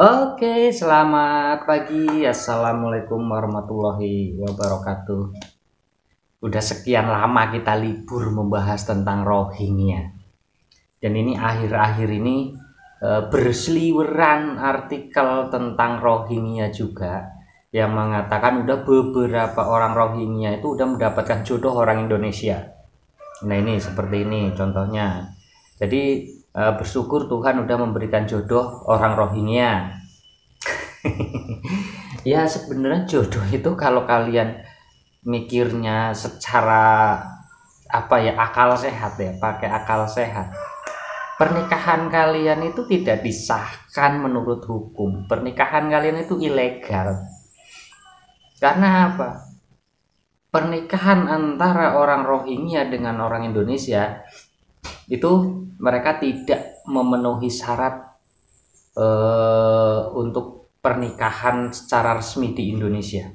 Oke, selamat pagi. Assalamualaikum warahmatullahi wabarakatuh. Udah sekian lama kita libur membahas tentang Rohingya. Dan ini akhir-akhir ini berseliweran artikel tentang Rohingya juga yang mengatakan udah beberapa orang Rohingya itu udah mendapatkan jodoh orang Indonesia. Nah, ini seperti ini contohnya. Jadi bersyukur Tuhan udah memberikan jodoh orang Rohingya. Ya sebenarnya jodoh itu kalau kalian mikirnya secara apa ya, akal sehat ya, pakai akal sehat, pernikahan kalian itu tidak disahkan menurut hukum. Pernikahan kalian itu ilegal. Karena apa? Pernikahan antara orang Rohingya dengan orang Indonesia itu mereka tidak memenuhi syarat untuk pernikahan secara resmi di Indonesia.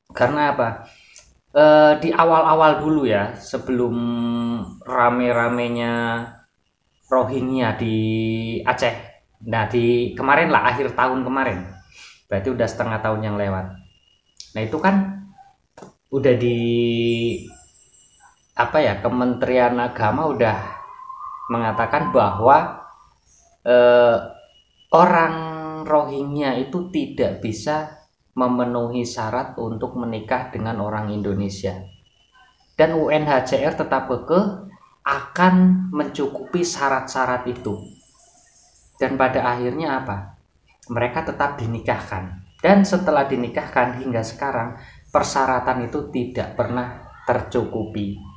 Karena apa? Di awal-awal dulu ya, sebelum rame-ramenya Rohingya di Aceh. Nah, di kemarin lah, akhir tahun kemarin. Berarti udah setengah tahun yang lewat. Nah, itu kan udah di apa ya, Kementerian Agama udah mengatakan bahwa orang Rohingya itu tidak bisa memenuhi syarat untuk menikah dengan orang Indonesia. Dan UNHCR tetap kekeh akan mencukupi syarat-syarat itu. Dan pada akhirnya apa? Mereka tetap dinikahkan. Dan setelah dinikahkan hingga sekarang, persyaratan itu tidak pernah tercukupi.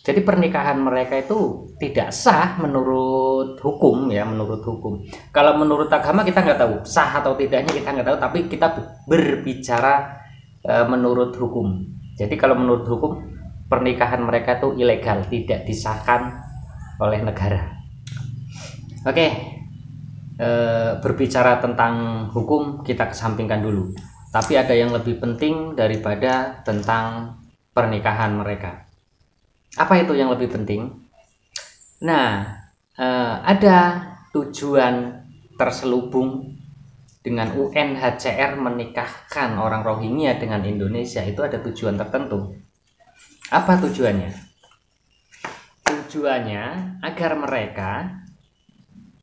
Jadi pernikahan mereka itu tidak sah menurut hukum ya, menurut hukum. Kalau menurut agama kita nggak tahu sah atau tidaknya, kita nggak tahu, tapi kita berbicara menurut hukum. Jadi kalau menurut hukum pernikahan mereka itu ilegal, tidak disahkan oleh negara. Oke, berbicara tentang hukum kita kesampingkan dulu. Tapi ada yang lebih penting daripada tentang pernikahan mereka. Apa itu yang lebih penting? Nah, ada tujuan terselubung dengan UNHCR menikahkan orang Rohingya dengan Indonesia. Itu ada tujuan tertentu. Apa tujuannya? Tujuannya agar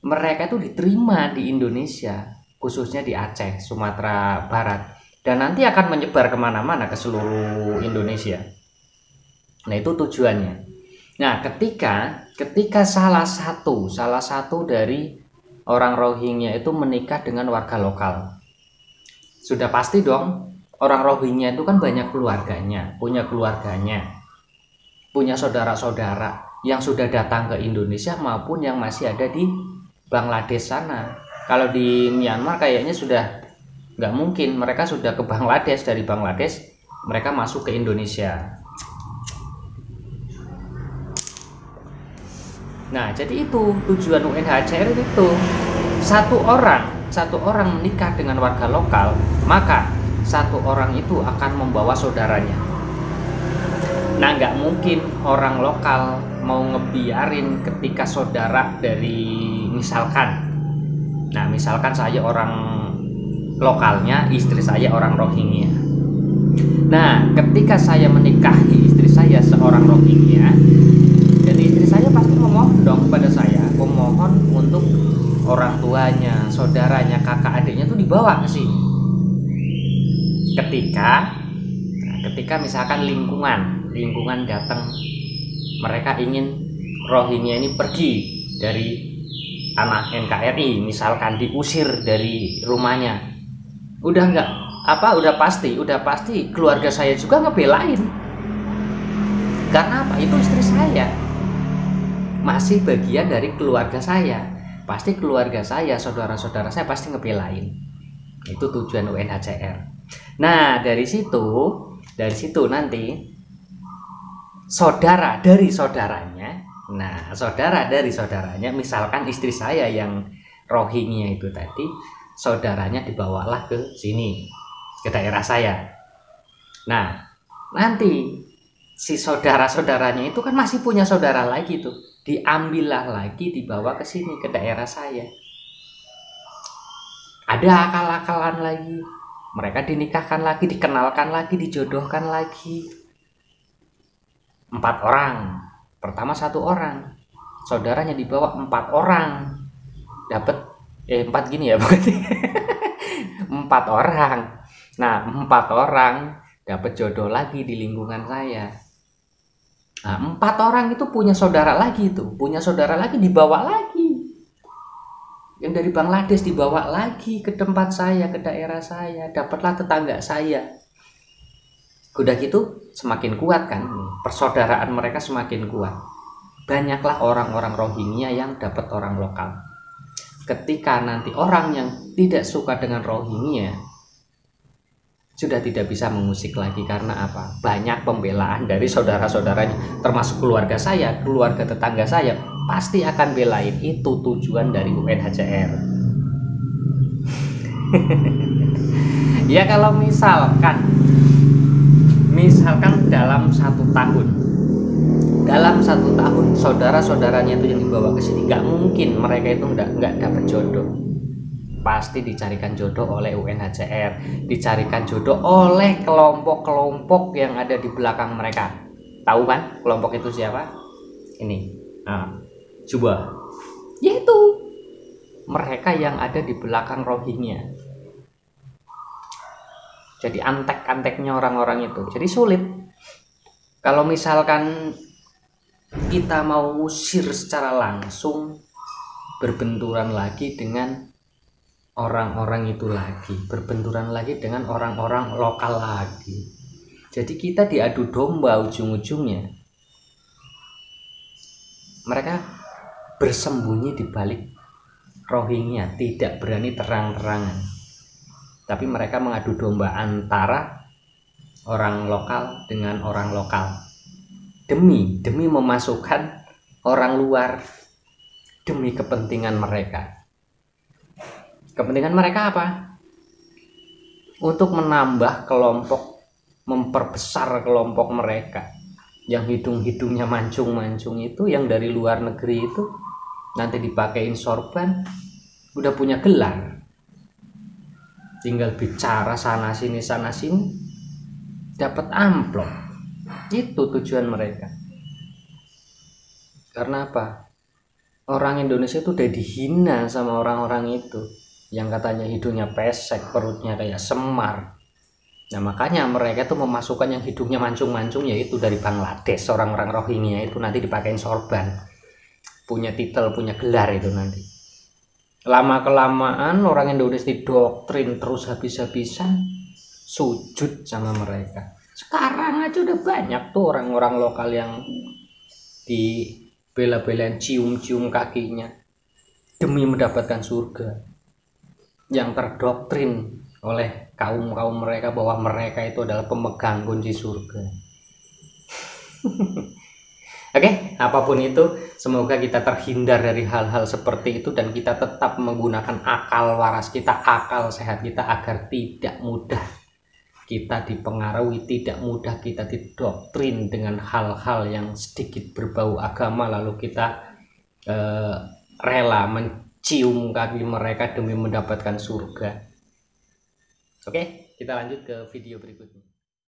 mereka itu diterima di Indonesia, khususnya di Aceh, Sumatera Barat, dan nanti akan menyebar kemana-mana ke seluruh Indonesia. Nah, itu tujuannya. Nah, ketika salah satu dari orang Rohingya itu menikah dengan warga lokal, sudah pasti dong, orang Rohingya itu kan banyak keluarganya, punya saudara-saudara yang sudah datang ke Indonesia maupun yang masih ada di Bangladesh sana. Kalau di Myanmar kayaknya sudah nggak mungkin, mereka sudah ke Bangladesh, dari Bangladesh mereka masuk ke Indonesia. Nah, jadi itu tujuan UNHCR itu. Satu orang menikah dengan warga lokal, maka satu orang itu akan membawa saudaranya. Nah, nggak mungkin orang lokal mau ngebiarin ketika saudara dari misalkan saya orang lokalnya, istri saya orang Rohingya. Nah, ketika saya menikahi istri saya seorang Rohingya, dan istri saya pasti memohon dong kepada saya, memohon untuk orang tuanya, saudaranya, kakak adiknya tuh dibawa ke sini. Ketika misalkan lingkungan datang, mereka ingin Rohingya ini pergi dari anak NKRI, misalkan diusir dari rumahnya, udah pasti keluarga saya juga ngebelain. Karena apa? Itu istri saya, masih bagian dari keluarga saya, pasti keluarga saya, saudara-saudara saya pasti ngebelain. Itu tujuan UNHCR. Nah, dari situ nanti saudara dari saudaranya, misalkan istri saya yang Rohingya itu tadi, saudaranya dibawalah ke sini, ke daerah saya. Nah, nanti si saudara-saudaranya itu kan masih punya saudara lagi tuh, diambillah lagi, dibawa ke sini ke daerah saya. ada akal-akalan lagi. Mereka dinikahkan lagi, dikenalkan lagi, dijodohkan lagi. 4 orang. Pertama 1 orang. Saudaranya dibawa 4 orang. Dapat 4 gini ya berarti. 4 orang. Nah, 4 orang dapat jodoh lagi di lingkungan saya. Nah, 4 orang itu punya saudara lagi dibawa lagi. Yang dari Bangladesh dibawa lagi ke tempat saya, ke daerah saya, dapatlah tetangga saya. Udah gitu semakin kuat kan, persaudaraan mereka semakin kuat. Banyaklah orang-orang Rohingya yang dapat orang lokal. Ketika nanti orang yang tidak suka dengan Rohingya sudah tidak bisa mengusik lagi, karena apa? Banyak pembelaan dari saudara-saudaranya, termasuk keluarga saya, keluarga tetangga saya, pasti akan belain. Itu tujuan dari UNHCR. Ya kalau misalkan dalam 1 tahun saudara-saudaranya itu yang dibawa ke sini, nggak mungkin mereka itu nggak dapat jodoh. Pasti dicarikan jodoh oleh UNHCR, dicarikan jodoh oleh kelompok-kelompok yang ada di belakang mereka. Tahu kan kelompok itu siapa? Ini, coba, yaitu mereka yang ada di belakang Rohingya. Jadi antek-anteknya orang-orang itu. Jadi sulit. Kalau misalkan kita mau usir secara langsung, berbenturan lagi dengan orang-orang itu lagi, berbenturan lagi dengan orang-orang lokal lagi. Jadi kita diadu domba ujung-ujungnya. Mereka bersembunyi di balik Rohingya, tidak berani terang-terangan. Tapi mereka mengadu domba antara orang lokal dengan orang lokal. Demi memasukkan orang luar, demi kepentingan mereka. Kepentingan mereka apa? Untuk menambah kelompok, memperbesar kelompok mereka. Yang hidung-hidungnya mancung-mancung itu, yang dari luar negeri itu, nanti dipakein sorban, udah punya gelar. Tinggal bicara sana sini, dapat amplop. Itu tujuan mereka. Karena apa? Orang Indonesia itu udah dihina sama orang-orang itu, yang katanya hidungnya pesek, perutnya kayak semar. Nah makanya mereka tuh memasukkan yang hidungnya mancung-mancung, yaitu dari Bangladesh. Orang-orang Rohingya itu nanti dipakein sorban, punya titel, punya gelar itu nanti. Lama-kelamaan orang Indonesia didoktrin terus habis-habisan, sujud sama mereka. Sekarang aja udah banyak tuh orang-orang lokal yang dibela-belain, cium-cium kakinya demi mendapatkan surga, yang terdoktrin oleh kaum mereka bahwa mereka itu adalah pemegang kunci surga. Oke, apapun itu, semoga kita terhindar dari hal-hal seperti itu dan kita tetap menggunakan akal waras kita, akal sehat kita, agar tidak mudah kita dipengaruhi, tidak mudah kita didoktrin dengan hal-hal yang sedikit berbau agama, lalu kita rela mencium kaki mereka demi mendapatkan surga. Oke, kita lanjut ke video berikutnya.